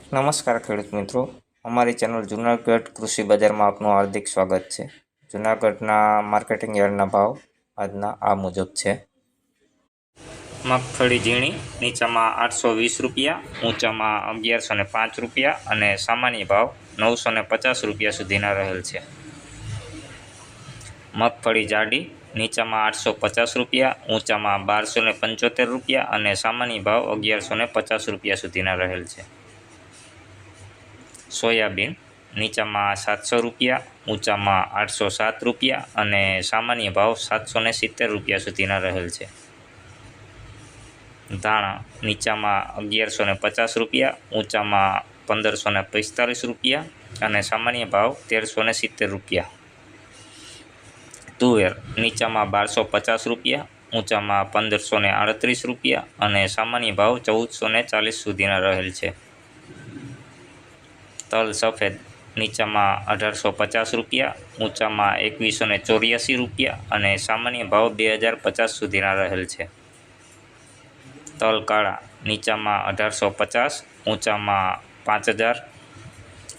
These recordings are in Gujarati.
નમસ્કાર ખેડૂત મિત્રો, અમારી ચેનલ જૂનાગઢ કૃષિ બજારમાં આપનું હાર્દિક સ્વાગત છે। જૂનાગઢના માર્કેટિંગ યાર્ડના ભાવ આજના આ મુજબ છે। મગફળી ઝીણી નીચામાં 820 રૂપિયા, ઊંચામાં 1105 રૂપિયા અને સામાન્ય ભાવ 950 રૂપિયા સુધીના રહેલ છે। મગફળી જાડી નીચામાં 850 રૂપિયા, ઊંચામાં 1275 રૂપિયા અને સામાન્ય ભાવ 1150 રૂપિયા સુધીના રહેલ છે। સોયાબીન નીચામાં 700 રૂપિયા, ઊંચામાં 807 રૂપિયા અને સામાન્ય ભાવ 770 રૂપિયા સુધીના રહેલ છે। ધાણા નીચામાં 1150 રૂપિયા, ઊંચામાં 1545 રૂપિયા અને સામાન્ય ભાવ 1370 રૂપિયા। તુવેર નીચામાં 1250 રૂપિયા, ઊંચામાં 1538 રૂપિયા અને સામાન્ય ભાવ 1440 સુધીના રહેલ છે। તલ સફેદ નીચામાં 1850 રૂપિયા, ઊંચામાં 2184 રૂપિયા અને સામાન્ય ભાવ 2050 સુધીના રહેલ છે। તલ કાળા નીચામાં 1850, ઊંચામાં 5000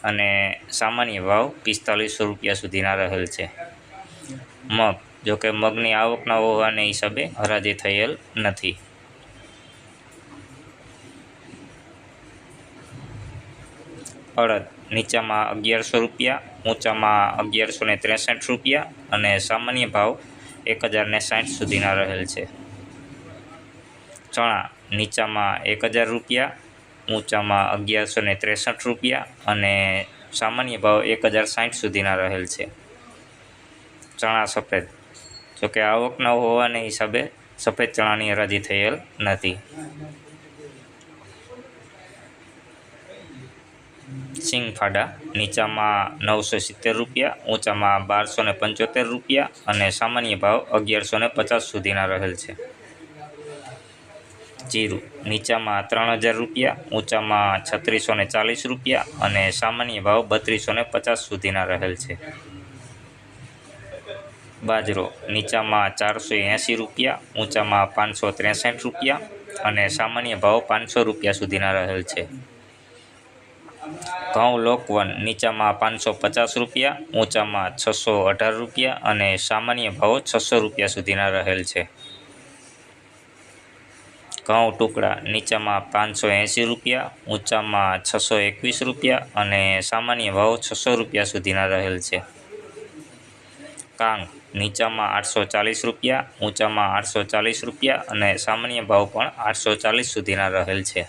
અને સામાન્ય ભાવ 4500 રૂપિયા સુધીના રહેલ છે। મગ જોકે મગની આવક ન હોવાને હિસાબે હરાજી થયેલ નથી। અડદ નીચામાં 1100 રૂપિયા, ઊંચામાં 1163 રૂપિયા અને સામાન્ય ભાવ 1060 સુધીના રહેલ છે। ચણા નીચામાં 1000 રૂપિયા, ઊંચામાં 1163 રૂપિયા અને સામાન્ય ભાવ 1060 સુધીના રહેલ છે। ચણા સફેદ જોકે આવક ન હોવાને હિસાબે સફેદ ચણાની હરાજી થયેલ નથી। સિંગફાડા નીચામાં 970 રૂપિયા, ઊંચામાં 1275 રૂપિયા અને સામાન્ય ભાવ 1150 સુધીના રહેલ છે। જીરું નીચામાં 3000 રૂપિયા, ઊંચામાં 3640 રૂપિયા અને સામાન્ય ભાવ 3250 સુધીના રહેલ છે। બાજરો નીચામાં 480 રૂપિયા, ઊંચામાં 563 રૂપિયા અને સામાન્ય ભાવ 500 રૂપિયા સુધીના રહેલ છે। ઘઉં લોકવન નીચામાં 550 રૂપિયા, ઊંચામાં 618 રૂપિયા અને સામાન્ય ભાવ 600 રૂપિયા સુધીના રહેલ છે। ઘઉં ટુકડા નીચામાં 580 રૂપિયા, ઊંચામાં 621 રૂપિયા અને સામાન્ય ભાવ 600 રૂપિયા સુધીના રહેલ છે। કાંગ નીચામાં 840 રૂપિયા, ઊંચામાં 840 રૂપિયા અને સામાન્ય ભાવ પણ 840 સુધીના રહેલ છે।